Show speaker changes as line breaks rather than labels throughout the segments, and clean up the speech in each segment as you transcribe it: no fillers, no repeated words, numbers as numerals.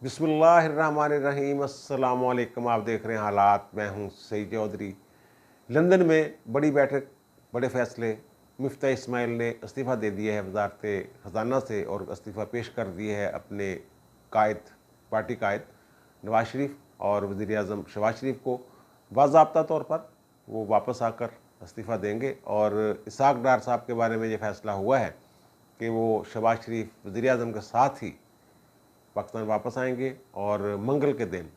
बिस्मिल्लाहिर्रहमानिर्रहीम। अस्सलाम वालेकुम। आप देख रहे हैं हालात। मैं हूं सईद चौधरी। लंदन में बड़ी बैठक, बड़े फैसले। मिफ्ता इस्माइल ने इस्तीफ़ा दे दिया है वज़ारत ख़जाना से और इस्तीफ़ा पेश कर दिया है अपने कायद, पार्टी कायद नवाज शरीफ और वज़ीर आज़म शहबाज शरीफ को। बाज़ाब्ता तौर पर वो वापस आकर इस्तीफ़ा देंगे और इसहाक डार साहब के बारे में ये फ़ैसला हुआ है कि वो शहबाज शरीफ वज़ीर आज़म के साथ ही पाकिस्तान वापस आएंगे और मंगल के दिन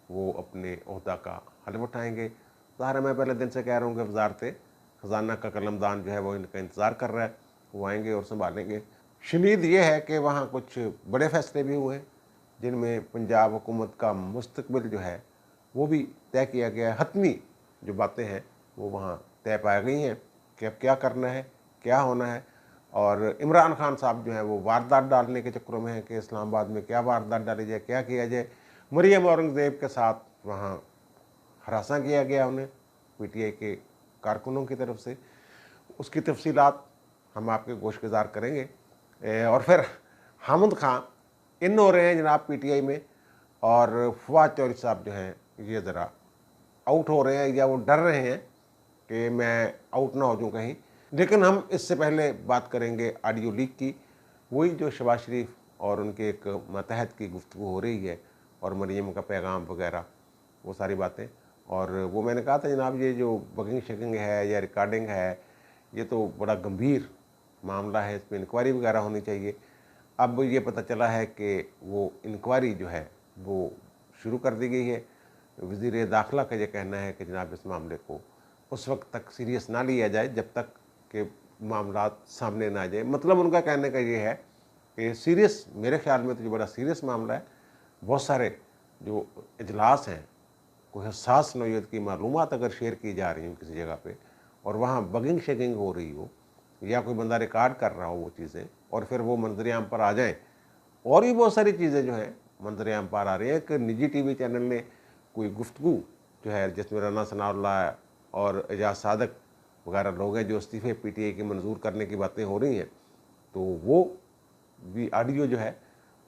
वो अपने ओहदा का हलफ उठाएंगे। ज़ाहिर है, मैं पहले दिन से कह रहा हूँ कि वज़ारत ख़जाना का कलमदान जो है वो इनका इंतज़ार कर रहा है, वो आएंगे और संभालेंगे। शनीद ये है कि वहाँ कुछ बड़े फैसले भी हुए जिनमें पंजाब हुकूमत का मुस्तकबिल जो है वो भी तय किया गया है। हतमी जो बातें हैं वो वहाँ तय पाई गई हैं कि अब क्या करना है, क्या होना है। और इमरान खान साहब जो हैं वो वारदात डालने के चक्रों में हैं कि इस्लामाबाद में क्या वारदात डाली जाए, क्या किया जाए। मरियम औरंगज़ेब के साथ वहाँ हरासा किया गया उन्हें पीटीआई के कारकुनों की तरफ से। उसकी तफसीलात हम आपके गोशगुजार करेंगे। और फिर हामिद खां इन हो रहे हैं जनाब पीटीआई में, और फवाद चौधरी साहब जो हैं ये ज़रा आउट हो रहे हैं या वो डर रहे हैं कि मैं आउट ना हो जाऊँ कहीं। लेकिन हम इससे पहले बात करेंगे ऑडियो लीक की, वही जो शहबाज शरीफ और उनके एक मातहत की गुफ्तगू हो रही है और मरियम का पैगाम वगैरह, वो सारी बातें। और वो मैंने कहा था जनाब ये जो बगिंग शगिंग है या रिकॉर्डिंग है ये तो बड़ा गंभीर मामला है, इस पर इंक्वायरी वगैरह होनी चाहिए। अब ये पता चला है कि वो इंक्वायरी जो है वो शुरू कर दी गई है। वज़ीर दाखिला का ये कहना है कि जनाब इस मामले को उस वक्त तक सीरियस ना लिया जाए जब तक कि मामलात सामने ना आ जाए। मतलब उनका कहने का ये है कि सीरियस, मेरे ख्याल में तो ये बड़ा सीरियस मामला है। बहुत सारे जो इजलास हैं, कोई हसास नौयत की मालूमात अगर शेयर की जा रही हो किसी जगह पे और वहाँ बगिंग शेगिंग हो रही हो या कोई बंदा रिकॉर्ड कर रहा हो वो चीज़ें और फिर वो मंजर आम पर आ जाएँ, और भी बहुत सारी चीज़ें जो हैं मंजर आम पर आ रही हैं। एक निजी टीवी चैनल ने कोई गुफ्तगू जो है जिसमें राना सनाउल्लाह और एजाज सादक वगैरह लोग हैं जो इस्तीफ़े पीटीआई के मंजूर करने की बातें हो रही हैं, तो वो भी ऑडियो जो है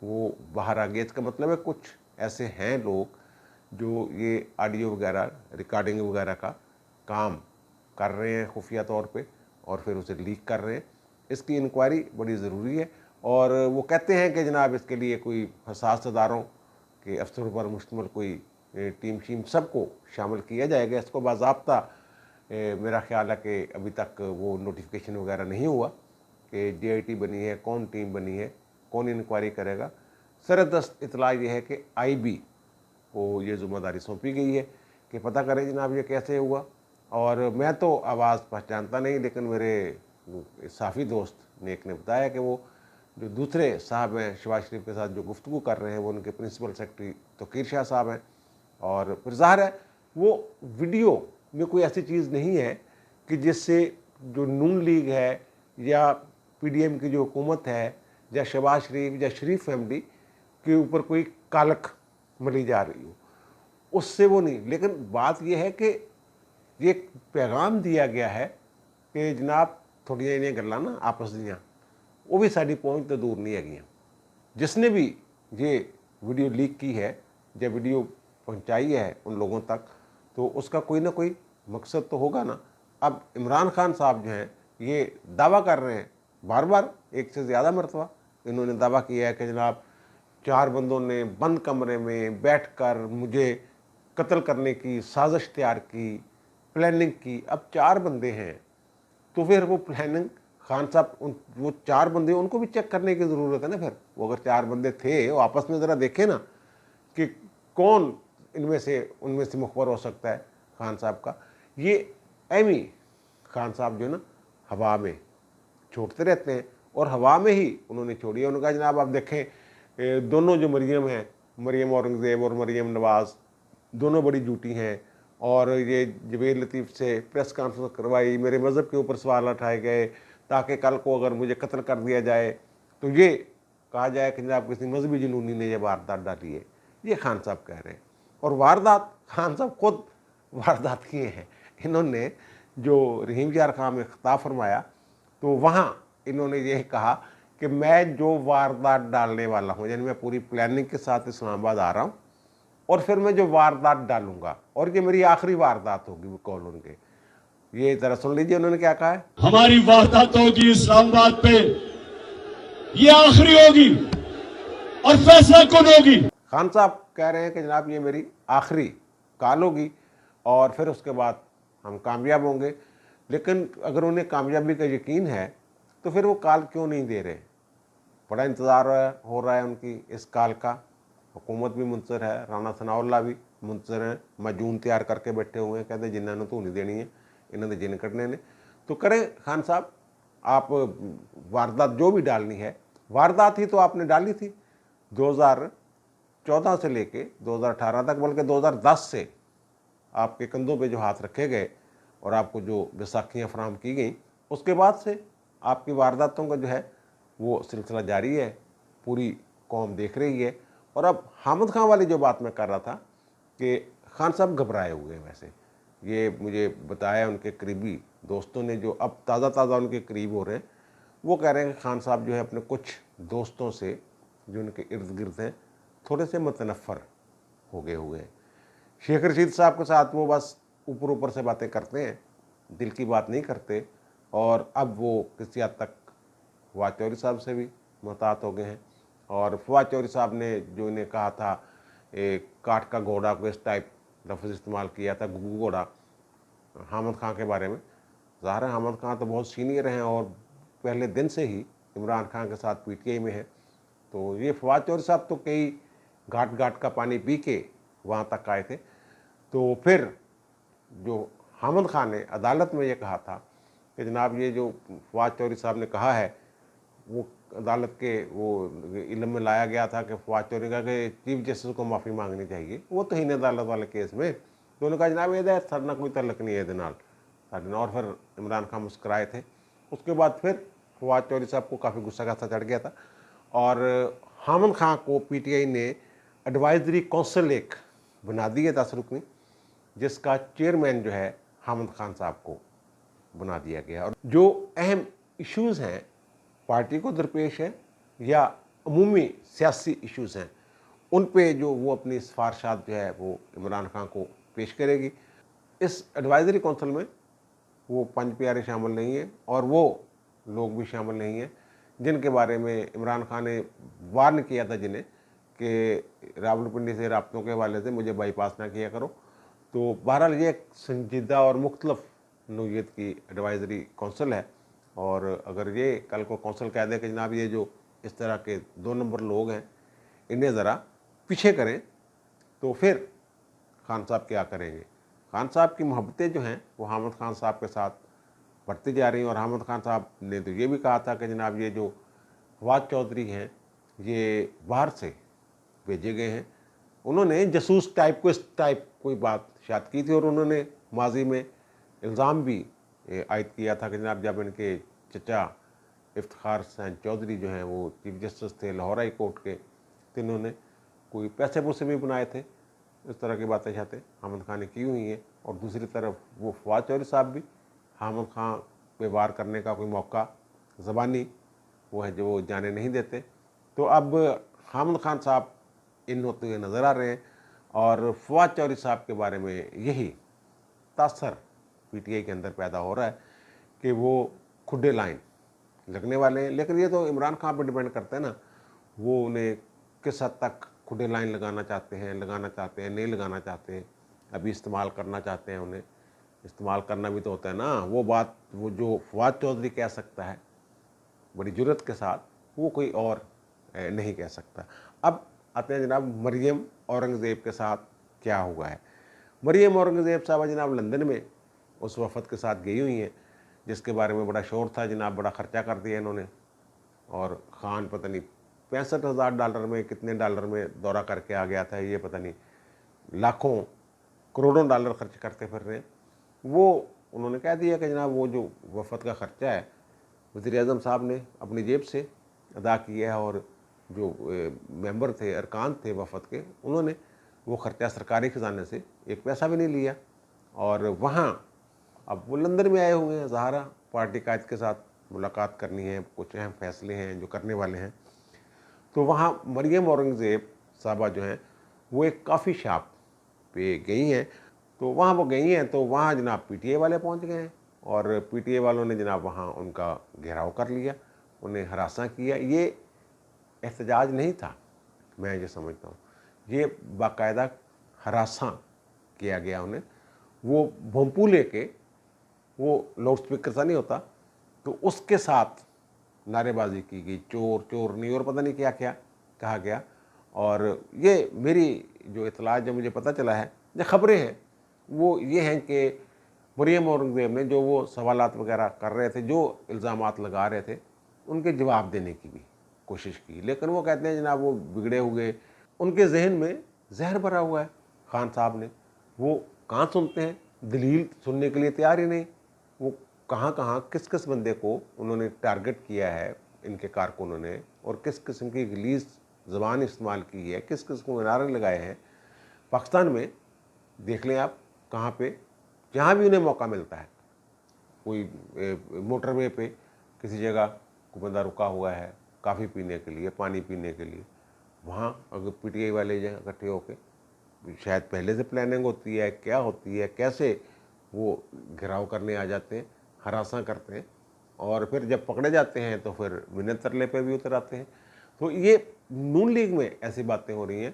वो बाहर आ गया। इसका मतलब है कुछ ऐसे हैं लोग जो ये ऑडियो वगैरह रिकॉर्डिंग वगैरह का काम कर रहे हैं खुफिया तौर पे और फिर उसे लीक कर रहे हैं। इसकी इंक्वायरी बड़ी ज़रूरी है और वो कहते हैं कि जनाब इसके लिए कोई हसास अदारों के अफसरों पर मुश्तमिल कोई टीम शीम सबको शामिल किया जाएगा। इसको बाज़ाब्ता मेरा ख्याल है कि अभी तक वो नोटिफिकेशन वगैरह नहीं हुआ कि DIT बनी है, कौन टीम बनी है, कौन इंक्वायरी करेगा। सरदस्त इतला ये है कि IB को ये ज़िम्मेदारी सौंपी गई है कि पता करें जनाब ये कैसे हुआ। और मैं तो आवाज़ पहचानता नहीं, लेकिन मेरे साफ़ी दोस्त ने एक ने बताया कि वो जो दूसरे साहब हैं शहबाज शरीफ के साथ जो गुफ्तगू कर रहे हैं वो उनके प्रिंसिपल सेक्रेटरी तौकीर शाह साहब हैं। और फिर ज़ाहिर है वो वीडियो में कोई ऐसी चीज़ नहीं है कि जिससे जो नून लीग है या PDM की जो हुकूमत है या शहबाज शरीफ या शरीफ फैमिली के ऊपर कोई कालक मली जा रही हो, उससे वो नहीं। लेकिन बात यह है कि ये एक पैगाम दिया गया है कि जनाब थोड़ियां इन्हें गल्लां ना आपस दियाँ वो भी साड़ी पहुँच तो दूर नहीं है। जिसने भी ये वीडियो लीक की है या वीडियो पहुंचाई है उन लोगों तक, तो उसका कोई ना कोई मकसद तो होगा ना। अब इमरान खान साहब जो हैं ये दावा कर रहे हैं बार बार, एक से ज़्यादा मरतबा इन्होंने दावा किया है कि जनाब 4 बंदों ने बंद कमरे में बैठकर मुझे कत्ल करने की साजिश तैयार की, प्लानिंग की। अब 4 बंदे हैं तो फिर वो प्लानिंग खान साहब वो 4 बंदे उनको भी चेक करने की ज़रूरत है ना। फिर वो अगर 4 बंदे थे वो आपस में ज़रा देखें ना कि कौन इनमें से उनमें से मुखबर हो सकता है खान साहब का। ये एमी खान साहब जो ना हवा में छोड़ते रहते हैं और हवा में ही उन्होंने छोड़ी है। उन्होंने कहा जनाब आप देखें दोनों जो मरियम हैं, मरियम औरंगज़ेब और मरियम नवाज़, दोनों बड़ी झूठी हैं। और ये जवेद लतीफ़ से प्रेस कॉन्फ्रेंस करवाई, मेरे मज़हब के ऊपर सवाल उठाए गए ताकि कल को अगर मुझे कत्ल कर दिया जाए तो ये कहा जाए कि जनाब किसी मजहबी जुनूनी ने यह वारदात डाली है। ये खान साहब कह रहे हैं और वारदात खान साहब खुद वारदात किए हैं। इन्होंने जो रहीम यार खां में खिताब फरमाया तो वहाँ इन्होंने ये कहा کہ میں جو واردات ڈالنے والا ہوں، یعنی میں پوری پلاننگ کے ساتھ اسلام آباد آ رہا ہوں اور پھر میں جو واردات ڈالوں گا اور یہ میری آخری واردات ہوگی وہ کال ان کے. یہ ذرا سن لیجیے انہوں نے کیا کہا ہے.
ہماری واردات ہوگی اسلام آباد پہ، یہ آخری ہوگی اور فیصلہ کن ہوگی.
خان صاحب کہہ رہے ہیں کہ جناب یہ میری آخری کال ہوگی اور پھر اس کے بعد ہم کامیاب ہوں گے. لیکن اگر انہیں کامیابی کا یقین ہے تو پھر وہ کال کیوں نہیں دے رہے؟ بڑا انتظار ہو رہا ہے ان کی اس کال کا. حکومت بھی منتظر ہے، رانا ثناء اللہ بھی منتظر ہیں، مجون تیار کر کے بیٹھے ہوئے ہیں، کہتے ہیں جنہوں نے تو نہیں دینی ہے، انہوں نے جن کٹنے نے. تو کریں خان صاحب، آپ واردات جو بھی ڈالنی ہے، واردات ہی تو آپ نے ڈالی تھی 2014 سے لے کے 2018 تک، بلکہ 2010 سے آپ کے کندھوں پہ جو ہاتھ رکھے گئے اور آپ کو جو بیساکھیاں فراہم کی گئیں، اس کے بعد سے آپ کی وارداتوں کا جو ہے وہ سلسلہ جاری ہے، پوری قوم دیکھ رہی ہے. اور اب حامد خان والی جو بات میں کر رہا تھا کہ خان صاحب گھبرائے ہوئے ہیں، ویسے یہ مجھے بتایا ان کے قریبی دوستوں نے جو اب تازہ ان کے قریب ہو رہے ہیں، وہ کہہ رہے ہیں کہ خان صاحب جو ہے اپنے کچھ دوستوں سے جو ان کے ارد گرد ہیں تھوڑے سے متنفر ہو گئے ہوئے ہیں. شیخ رشید صاحب کے ساتھ وہ بس اوپر سے باتیں کرتے ہیں، دل کی بات نہیں کرتے، اور اب وہ کسی حد تک فواد چودھری صاحب سے بھی محتاط ہو گئے ہیں. اور فواد چودھری صاحب نے جو انہیں کہا تھا کاٹ کا گھوڑا کو اس ٹائپ لفظ استعمال کیا تھا، گگو گھوڑا، حامد خان کے بارے میں. ظاہر ہے حامد خان تو بہت سینئر ہیں اور پہلے دن سے ہی عمران خان کے ساتھ پی ٹی آئی میں ہے. تو یہ فواد چودھری صاحب تو کئی گھاٹ کا پانی پی کے وہاں تک آئے تھے. تو پھر جو حامد خان نے عدالت میں یہ کہا تھا کہ جناب یہ جو فواد چودھری صاحب نے کہا ہے وہ عدالت کے وہ علم میں لایا گیا تھا کہ فواد چودھری کا کہ چیف جسٹس کو معافی مانگنی چاہیے، وہ تو ہی نہیں عدالت والے کیس میں. تو انہوں نے کہا جناب یہ سر کوئی تعلق نہیں ہے دنال. اور پھر عمران خان مسکرائے تھے. اس کے بعد پھر فواد چودھری صاحب کو کافی غصہ چڑھ گیا تھا اور حامد خان کو پی ٹی آئی نے ایڈوائزری کونسل ایک بنا دی ہے 10 رکنی، جس کا چیئرمین جو ہے حامد خان صاحب کو بنا دیا گیا. اور جو اہم ایشوز ہیں پارٹی کو درپیش ہیں یا عمومی سیاسی ایشوز ہیں، ان پہ جو وہ اپنی سفارشات جو ہے وہ عمران خان کو پیش کرے گی. اس ایڈوائزری کونسل میں وہ 5 پیارے شامل نہیں ہیں اور وہ لوگ بھی شامل نہیں ہیں جن کے بارے میں عمران خان نے وارن کیا تھا جنہیں کہ راولپنڈی سے رابطوں کے حوالے سے مجھے بائی پاس نہ کیا کرو. تو بہرحال یہ ایک سنجیدہ اور مختلف نوعیت کی ایڈوائزری کونسل ہے، اور اگر یہ کل کو کونسل کہہ دے کہ جناب یہ جو اس طرح کے 2 نمبر لوگ ہیں انہیں ذرا پیچھے کریں، تو پھر خان صاحب کیا کریں گے؟ خان صاحب کی محبتیں جو ہیں وہ حامد خان صاحب کے ساتھ بڑھتی جا رہی ہیں. اور حامد خان صاحب نے تو یہ بھی کہا تھا کہ جناب یہ جو فواد چودھری ہیں یہ باہر سے بھیجے گئے ہیں. انہوں نے جاسوس ٹائپ کوئی بات شاید کی تھی، اور انہوں نے ماضی میں الزام بھی عائد کیا تھا کہ جناب جب ان کے چچا افتخار حسین چودھری جو ہیں وہ چیف جسٹس تھے لاہور ہائی کورٹ کے، تو انہوں نے کوئی پیسے پوسے بھی بنائے تھے. اس طرح کی باتیں چاہتے حامد خان نے کی ہوئی ہیں. اور دوسری طرف وہ فواد چودھری صاحب بھی حامد خان پہ وار کرنے کا کوئی موقع زبانی وہ ہے جو وہ جانے نہیں دیتے. تو اب حامد خان صاحب ان ہوتے ہوئے نظر آ رہے ہیں، اور فواد چودھری صاحب کے بارے میں یہی تاثر پی ٹی آئی کے اندر پیدا ہو رہا ہے کہ وہ کھڈے لائن لگنے والے ہیں. لیکن یہ تو عمران خان پہ ڈیپینڈ کرتا ہے نا، وہ انہیں کس حد تک کھڈے لائن لگانا چاہتے ہیں نہیں لگانا چاہتے ہیں، ابھی استعمال کرنا چاہتے ہیں. انہیں استعمال کرنا بھی تو ہوتا ہے نا. وہ بات وہ جو فواد چودھری کہہ سکتا ہے بڑی جرت کے ساتھ، وہ کوئی اور نہیں کہہ سکتا. اب آتے ہیں جناب مریم اورنگزیب کے ساتھ کیا ہوا ہے. مریم اورنگزیب صاحبہ جناب لندن میں اس وفد کے ساتھ گئی ہوئی ہیں جس کے بارے میں بڑا شور تھا جناب، بڑا خرچہ کر دیا انہوں نے، اور خان پتہ نہیں $65,000 میں کتنے ڈالر میں دورہ کر کے آ گیا تھا، یہ پتہ نہیں لاکھوں کروڑوں ڈالر خرچ کرتے پھر رہے. وہ انہوں نے کہہ دیا کہ جناب وہ جو وفد کا خرچہ ہے وزیر اعظم صاحب نے اپنی جیب سے ادا کیا ہے، اور جو ممبر تھے ارکان تھے وفد کے انہوں نے وہ خرچہ سرکاری خزانے سے ایک پیسہ بھی نہیں لیا. اور وہاں اب وہ لندن میں آئے ہوئے ہیں ظاہرہ پارٹی قائد کے ساتھ मुलाकात करनी है, कुछ अहम फैसले हैं जो करने वाले हैं। तो वहाँ मरियम औरंगज़ेब साहबा जो हैं वो एक कॉफ़ी शॉप पे गई हैं। तो वहाँ वो गई हैं तो वहाँ जनाब पीटीए वाले पहुँच गए हैं और पीटीए वालों ने जनाब वहाँ उनका घेराव कर लिया, उन्हें हरासा किया। ये एहतजाज नहीं था, मैं ये समझता हूँ, ये बाकायदा हरासा किया गया उन्हें। वो भोंपू लेके, वो लाउड स्पीकर सा नहीं होता, तो उसके साथ नारेबाजी की गई, चोर चोरनी और पता नहीं क्या क्या कहा गया। और ये मेरी जो इतला जो मुझे पता चला है, जो खबरें हैं वो ये हैं कि मरियम औरंगज़ेब ने जो वो सवालात वगैरह कर रहे थे, जो इल्ज़ामात लगा रहे थे, उनके जवाब देने की भी कोशिश की। लेकिन वो कहते हैं जनाब वो बिगड़े हुए, उनके जहन में जहर भरा हुआ है खान साहब ने। वो कहाँ सुनते हैं, दलील सुनने के लिए तैयार ही नहीं। वो कहाँ कहाँ किस किस बंदे को उन्होंने टारगेट किया है, इनके कारकुनों ने, और किस किस्म की गलीज़ ज़बान इस्तेमाल की है, किस किस्म के नारे लगाए हैं। पाकिस्तान में देख लें आप, कहाँ पे जहाँ भी उन्हें मौका मिलता है, कोई मोटरवे पे किसी जगह कोई बंदा रुका हुआ है कॉफ़ी पीने के लिए, पानी पीने के लिए, वहाँ अगर पीटीआई वाले जो इकट्ठे होके, शायद पहले से प्लानिंग होती है, क्या होती है, कैसे वो घेराव करने आ जाते हैं, हरासा करते हैं, और फिर जब पकड़े जाते हैं तो फिर बिना तरले पे भी उतर आते हैं। तो ये नून लीग में ऐसी बातें हो रही हैं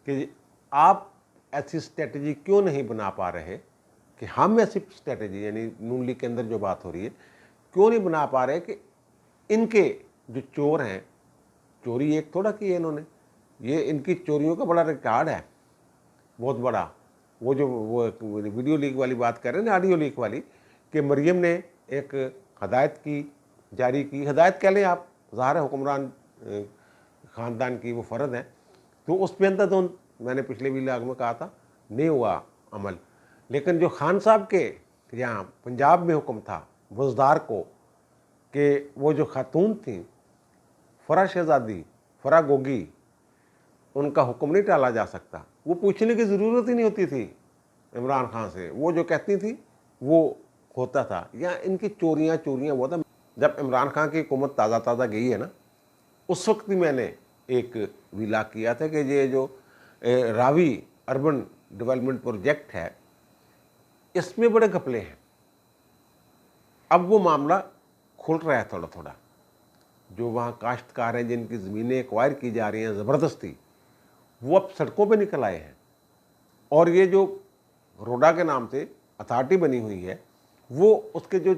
कि आप ऐसी स्ट्रेटजी क्यों नहीं बना पा रहे, कि हम ऐसी स्ट्रेटजी, यानी नून लीग के अंदर जो बात हो रही है, क्यों नहीं बना पा रहे कि इनके जो चोर हैं, चोरी एक थोड़ा की है इन्होंने, ये इनकी चोरियों का बड़ा रिकॉर्ड है, बहुत बड़ा। वो जो वो वीडियो लीक वाली बात कर रहे हैं ना, ऑडियो लीक वाली, कि मरियम ने एक हदायत की जारी की, हदायत कह लें आप, ज़ाहिर है हुक्मरान ख़ानदान की वो फ़र्द है, तो उस पे अंदर तो मैंने पिछले व्लॉग में कहा था नहीं हुआ अमल। लेकिन जो खान साहब के यहाँ पंजाब में हुक्म था वज़दार को कि वो जो खातून थी फ़रा शहज़ादी, फ़रा गोगी, उनका हुक्म नहीं टाला जा सकता, वो पूछने की ज़रूरत ही नहीं होती थी इमरान खान से, वो जो कहती थी वो होता था। या इनकी चोरियाँ बहुत है। जब इमरान खान की हुकूमत ताज़ा गई है ना, उस वक्त भी मैंने एक व्लॉग किया था कि ये जो रावी अर्बन डेवलपमेंट प्रोजेक्ट है, इसमें बड़े घपले हैं। अब वो मामला खुल रहा है थोड़ा थोड़ा। जो वहाँ काश्तकार हैं, जिनकी ज़मीनें एक्वायर की जा रही हैं ज़बरदस्ती, वो अब सड़कों पे निकल आए हैं। और ये जो रोडा के नाम से अथॉरिटी बनी हुई है, वो उसके जो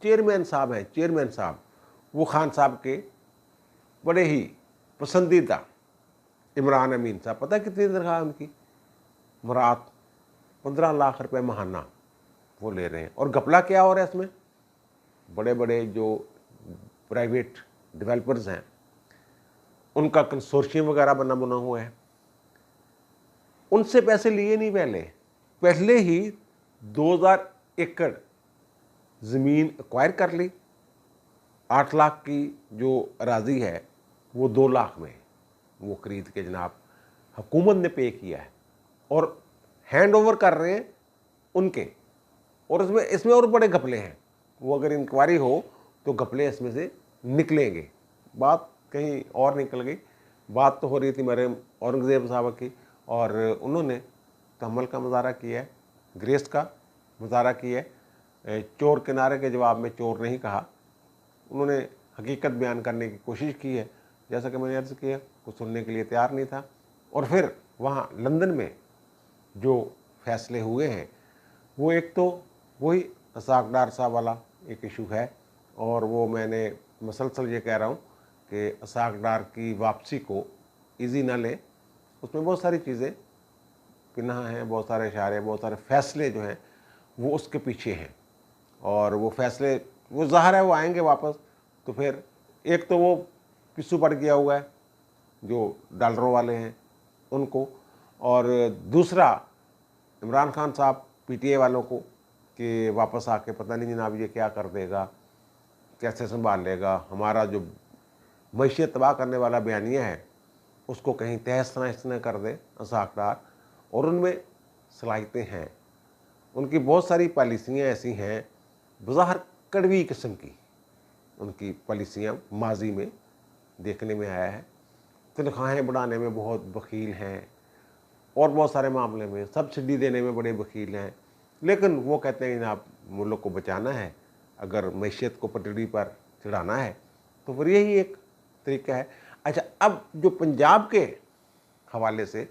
चेयरमैन साहब हैं, चेयरमैन साहब, वो खान साहब के बड़े ही पसंदीदा इमरान अमीन साहब, पता है कितनी तनख्वाह उनकी? मुराद 15 लाख रुपए महाना वो ले रहे हैं। और घपला क्या हो रहा है इसमें? बड़े बड़े जो प्राइवेट डेवलपर्स हैं, उनका कंसोर्शियम वगैरह बना हुआ है, उनसे पैसे लिए नहीं, पहले ही 2000 एकड़ ज़मीन एक्वायर कर ली। 8 लाख की जो अराजी है वो 2 लाख में वो खरीद के जनाब हुकूमत ने पे किया है और हैंड ओवर कर रहे हैं उनके। और इसमें और बड़े घपले हैं। वो अगर इंक्वायरी हो तो घपले इसमें से निकलेंगे। बात कहीं और निकल गई। बात तो हो रही थी मरियम औरंगज़ेब साहब की, और उन्होंने तहम्मुल का मुजाहरा किया है, ग्रेस का मुजाहरा किया है। चोर के नारे के जवाब में चोर नहीं कहा, उन्होंने हकीकत बयान करने की कोशिश की है। जैसा कि मैंने अर्ज़ किया, कुछ सुनने के लिए तैयार नहीं था। और फिर वहाँ लंदन में जो फैसले हुए हैं, वो एक तो वही इसाक डार साहब वाला एक इशू है, और वो मैंने मसलसल ये कह रहा हूँ कि इसाक डार की वापसी को ईजी ना ले। उसमें बहुत सारी चीज़ें पिनहा हैं, बहुत सारे इशारे, बहुत सारे फैसले जो हैं वो उसके पीछे हैं। और वो फैसले वो ज़ाहिर है वो आएंगे वापस। तो फिर एक तो वो पिस्सू पड़ गया हुआ है जो डॉलरों वाले हैं उनको, और दूसरा इमरान खान साहब पीटीए वालों को कि वापस आके पता नहीं जनाब ये क्या कर देगा, कैसे संभाल लेगा, हमारा जो मईशत तबाह करने वाला बयानिया है उसको कहीं तहस नहस न कर दे इसाक डार। और उनमें सलाहियतें हैं, उनकी बहुत सारी पॉलिसियाँ ऐसी हैं बज़ाहिर कड़वी किस्म की, उनकी पॉलिसियाँ माजी में देखने में आया है। तनख्वाहें बढ़ाने में बहुत बखील हैं और बहुत सारे मामले में सब्सिडी देने में बड़े वकील हैं, लेकिन वो कहते हैं जनाब मुल्क को बचाना है, अगर मैशियत को पटड़ी पर चढ़ाना है तो फिर यही एक तरीका है। अच्छा, अब जो पंजाब के हवाले से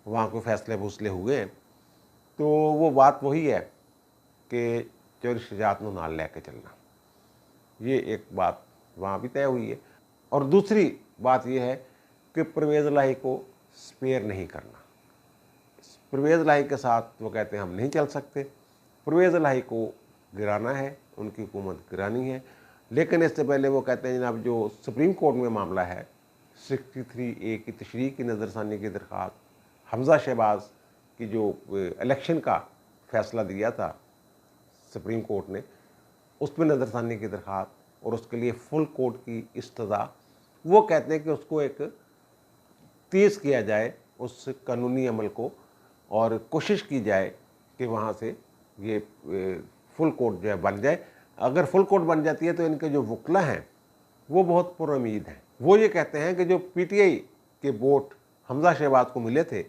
वहाँ कोई फैसले फूसले हुए हैं तो वो बात वही है कि चोरी शजात ਨੂੰ नाल लेके चलना, ये एक बात वहाँ भी तय हुई है। और दूसरी बात ये है कि परवेज़ इलाही को स्पेयर नहीं करना। परवेज़ इलाही के साथ वो कहते हैं हम नहीं चल सकते, परवेज़ इलाही को गिराना है, उनकी हुकूमत गिरानी है। लेकिन इससे पहले वो कहते हैं जनाब जो सुप्रीम कोर्ट में मामला है 63A की तशरीह की नज़रसानी की दरख्वास्त, हमज़ा शहबाज की जो इलेक्शन का फ़ैसला दिया था सुप्रीम कोर्ट ने, उस पर नज़रसानी की दरख्वास्त और उसके लिए फुल कोर्ट की इस्तदा, वो कहते हैं कि उसको एक तेज़ किया जाए उस कानूनी अमल को और कोशिश की जाए कि वहाँ से ये फुल कोर्ट जो है बन जाए। अगर फुल कोर्ट बन जाती है तो इनके जो वकला हैं वो बहुत पुरुम्मीद हैं। वो ये कहते हैं कि जो पीटीआई के वोट हमज़ा शहबाज को मिले थे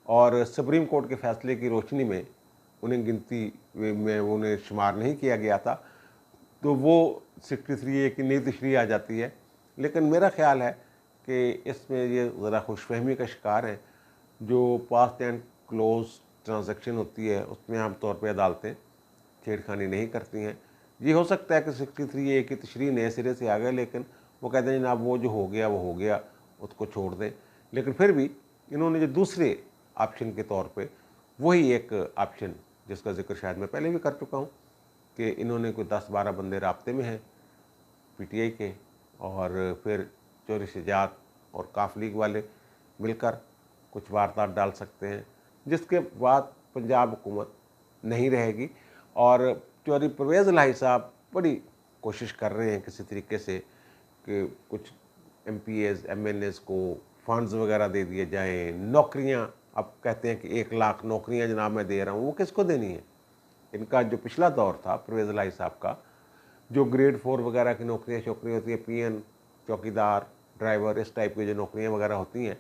और सुप्रीम कोर्ट के फैसले की रोशनी में उन्हें गिनती में उन्हें शुमार नहीं किया गया था, तो वो 63A की नई तशरीह आ जाती है। लेकिन मेरा ख्याल है कि इसमें ये ज़रा खुशफहमी का शिकार है। जो पास्ट एंड क्लोज ट्रांजैक्शन होती है उसमें आम तौर पर अदालतें छेड़खानी नहीं करती हैं। ये हो सकता है कि 63A की तशरीह नए सिरे से आ गए, लेकिन वो कहते हैं जनाब वो जो हो गया वो हो गया, उसको छोड़ दें। लेकिन फिर भी इन्होंने जो दूसरे ऑप्शन के तौर पे वही एक ऑप्शन जिसका जिक्र शायद मैं पहले भी कर चुका हूँ कि इन्होंने कोई 10-12 बंदे राब्ते में हैं पीटीआई के, और फिर चोरी शजात और काफ लीग वाले मिलकर कुछ वारदात डाल सकते हैं, जिसके बाद पंजाब हुकूमत नहीं रहेगी। और चौधरी परवेज़ इलाही साहब बड़ी कोशिश कर रहे हैं किसी तरीके से कि कुछ MPAs MNAs को फंड्स वगैरह दे दिए जाएं, नौकरियां, अब कहते हैं कि 1 लाख नौकरियां जनाब मैं दे रहा हूं, वो किसको देनी है? इनका जो पिछला दौर था परवेज़ इलाही साहब का, जो ग्रेड 4 वगैरह की नौकरियाँ होती है, PN, चौकीदार, ड्राइवर, इस टाइप की जो नौकरियाँ वगैरह होती हैं,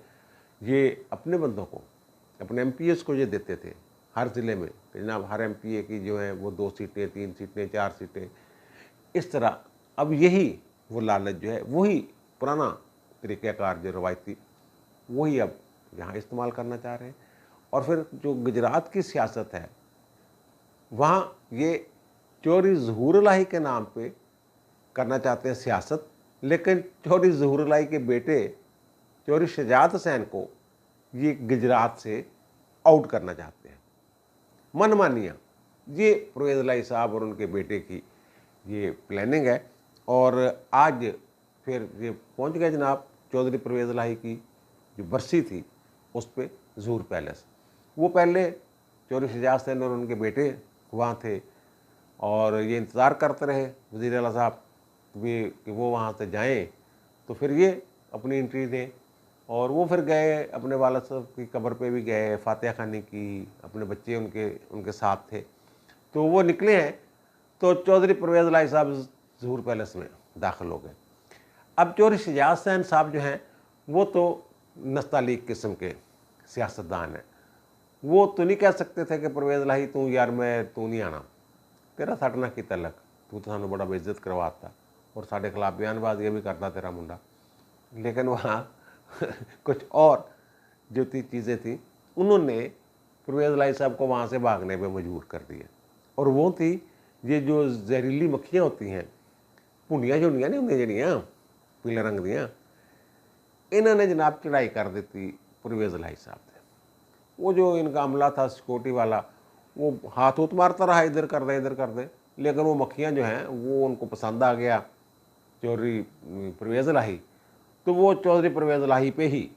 ये अपने बंदों को, अपने MPAs को ये देते थे हर ज़िले में कि जनाब हर MPA की जो है वो 2 सीटें, 3 सीटें, 4 सीटें, इस तरह। अब यही वो लालच जो है, वही पुराना तरीक़ाकार जो रवायती, वही अब यहाँ इस्तेमाल करना चाह रहे हैं। और फिर जो गुजरात की सियासत है वहाँ ये चौधरी ज़हूर इलाही के नाम पे करना चाहते हैं सियासत, लेकिन चौधरी ज़हूर इलाही के बेटे चौधरी शजात हुसैन को ये गुजरात से आउट करना चाहते हैं। मनमानियाँ, ये परवेज़ इलाही साहब और उनके बेटे की ये प्लानिंग है। और आज फिर ये पहुंच गए जनाब चौधरी परवेज़ इलाही की जो बरसी थी उस पर ज़हूर पैलेस। वो पहले चौधरी शजात हुसैन और उनके बेटे वहाँ थे और ये इंतज़ार करते रहे वज़ीर आला साहब भी कि वो वहाँ से जाएं तो फिर ये अपनी एंट्री दें। और वो फिर गए, अपने वालिद साहब की कब्र पे भी गए, फातिहा खानी की, अपने बच्चे उनके साथ थे। तो वो निकले हैं तो चौधरी परवेज़ इलाही साहब ज़हूर पैलेस में दाखिल हो गए। अब चौधरी शजात हुसैन साहब जो हैं वो तो नस्तालीक किस्म के सियासतदान हैं, वो तो नहीं कह सकते थे कि परवेज़ इलाही तू यार तू नहीं आना, तेरा सट ना की तलक, तू तो सानू बड़ा बेइज्जत करवाता और साढ़े खिलाफ बयानबाजी भी करता तेरा मुंडा। लेकिन वहाँ कुछ और जो चीज़ें थी, उन्होंने परवेज़ इलाही साहब को वहाँ से भागने पे मजबूर कर दिया। और वो थी ये जो जहरीली मक्खियाँ होती हैं, भुंडियाँ झुंडियाँ नहीं होंगी जड़ियाँ पीले रंग दियाँ, इन्होंने जनाब चढ़ाई कर दी थी परवेज़ इलाही साहब से। वो जो इनका अमला था सिक्योरिटी वाला, वो हाथ उत मारता रहा इधर कर दे, लेकिन वो मक्खियाँ जो हैं वो उनको पसंद आ गया चौधरी परवेज़ इलाही, तो वो चौधरी परवेज़ इलाही पे ही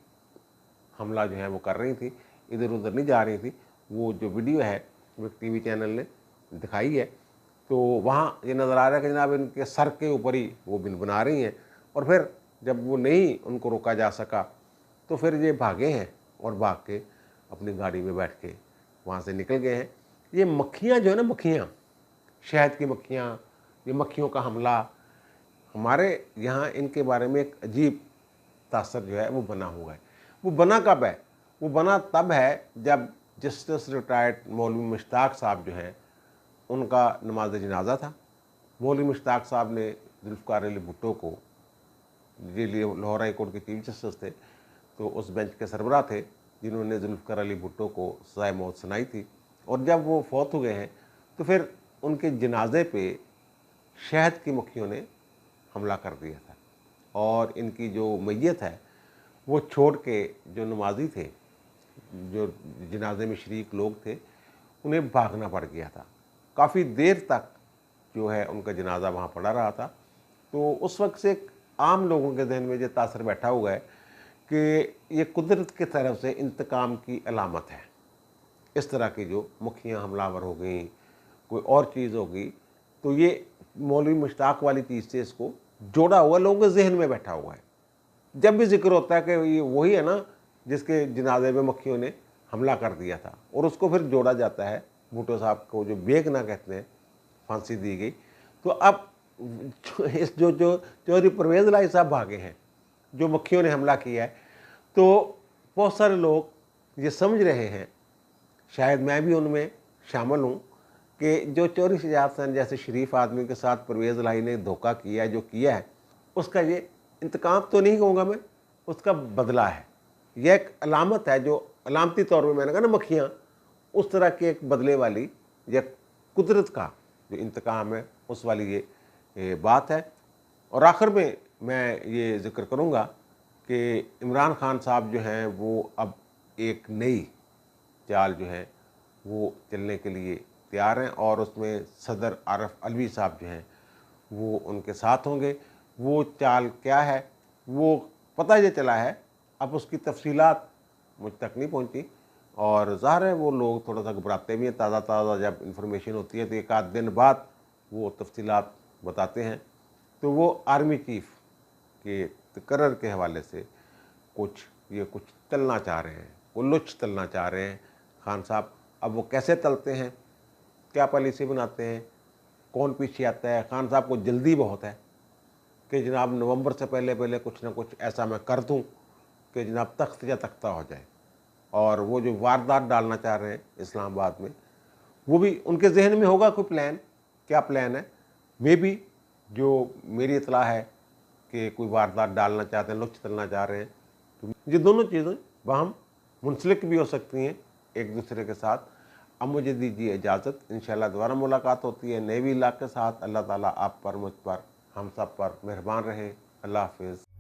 हमला जो है वो कर रही थी, इधर उधर नहीं जा रही थी। वो जो वीडियो है वो TV चैनल ने दिखाई है, तो वहाँ ये नज़र आ रहा है कि जनाब इनके सर के ऊपर ही वो बिन बना रही हैं। और फिर जब वो नहीं उनको रोका जा सका तो फिर ये भागे हैं और भाग के अपनी गाड़ी में बैठ के वहाँ से निकल गए हैं। ये मक्खियाँ जो है ना, मक्खियाँ, शहद की मक्खियाँ, ये मक्खियों का हमला, हमारे यहाँ इनके बारे में एक अजीब तासर जो है वो बना हुआ है। वो बना कब है? वो बना तब है जब जस्टिस रिटायर्ड मौलवी मुश्ताक साहब जो हैं उनका नमाज जनाजा था। मौलवी मुश्ताक साहब ने जुल्फ़िकार अली भुट्टो को, ये लाहौर हाई कोर्ट के चीफ जस्टिस थे, तो उस बेंच के सरबराह थे जिन्होंने जुल्फ़िकार अली भुट्टो को सज़ाए मौत सुनाई थी। और जब वो फौत हो गए हैं तो फिर उनके जनाजे पे शहद की मक्खियों ने हमला कर दिया था और इनकी जो मैयत है वो छोड़ के जो नमाजी थे, जो जनाजे में शरीक लोग थे, उन्हें भागना पड़ गया था। काफ़ी देर तक जो है उनका जनाजा वहाँ पड़ा रहा था। तो उस वक्त से एक आम लोगों के जहन में ये तासर बैठा हुआ है कि ये कुदरत की तरफ से इंतकाम की अलामत है। इस तरह की जो मक्खियाँ हमलावर हो गई, कोई और चीज़ होगी, तो ये मौलवी मुश्ताक वाली चीज़ से इसको जोड़ा हुआ लोगों के जहन में बैठा हुआ है। जब भी जिक्र होता है कि ये वही है ना जिसके जनाजे में मक्खियों ने हमला कर दिया था, और उसको फिर जोड़ा जाता है भुट्टो साहब को जो बेगना कहते हैं, फांसी दी गई। तो अब जो चौधरी परवेज़ इलाही साहब भागे हैं, जो मक्खियों ने हमला किया है, तो बहुत सारे लोग ये समझ रहे हैं, शायद मैं भी उनमें शामिल हूँ, कि जो चौधरी शजात हसन जैसे शरीफ आदमी के साथ परवेज़ इलाही ने धोखा किया है, जो किया है, उसका ये इंतकाम तो नहीं कहूँगा मैं, उसका बदला है। यह एक अलामत है, जो अलामती तौर पर मैंने कहा ना मक्खियाँ, उस तरह के एक बदले वाली या कुदरत का जो इंतकाम है उस वाली ये बात है। और आखिर में मैं ये ज़िक्र करूँगा कि इमरान खान साहब जो हैं वो अब एक नई चाल जो है वो चलने के लिए तैयार हैं, और उसमें सदर आरिफ अलवी साहब जो हैं वो उनके साथ होंगे। वो चाल क्या है वो पता ये चला है, अब उसकी तफसीलात मुझ तक नहीं पहुंची, और ज़ाहिर है वो लोग थोड़ा सा घबराते भी हैं। ताज़ा जब इन्फॉर्मेशन होती है तो एक आध दिन बाद वो तफसीलात बताते हैं। तो वो आर्मी चीफ के तकर्रर के हवाले से कुछ तलना चाह रहे हैं, वो लुच तलना चाह रहे हैं खान साहब। अब वो कैसे तलते हैं, क्या पॉलिसी बनाते हैं, कौन पीछे आता है? खान साहब को जल्दी बहुत है कि जनाब नवंबर से पहले कुछ ना कुछ ऐसा मैं कर दूं कि जनाब तख्त या तख्ता हो जाए। और वो जो वारदात डालना चाह रहे हैं इस्लामाबाद में, वो भी उनके जहन में होगा कोई प्लान। क्या प्लान है? मे बी जो मेरी इतला है कि कोई वारदात डालना चाहते हैं, लुच तलना चाह रहे हैं। तो ये दोनों चीज़ें बाहम मुंसलिक भी हो सकती हैं एक दूसरे के साथ। अब मुझे दीजिए इजाज़त, इंशाल्लाह दोबारा मुलाकात होती है नए भी इलाके के साथ। अल्लाह ताला आप पर, मुझ पर, हम सब पर मेहरबान रहे। अल्लाह हाफिज़।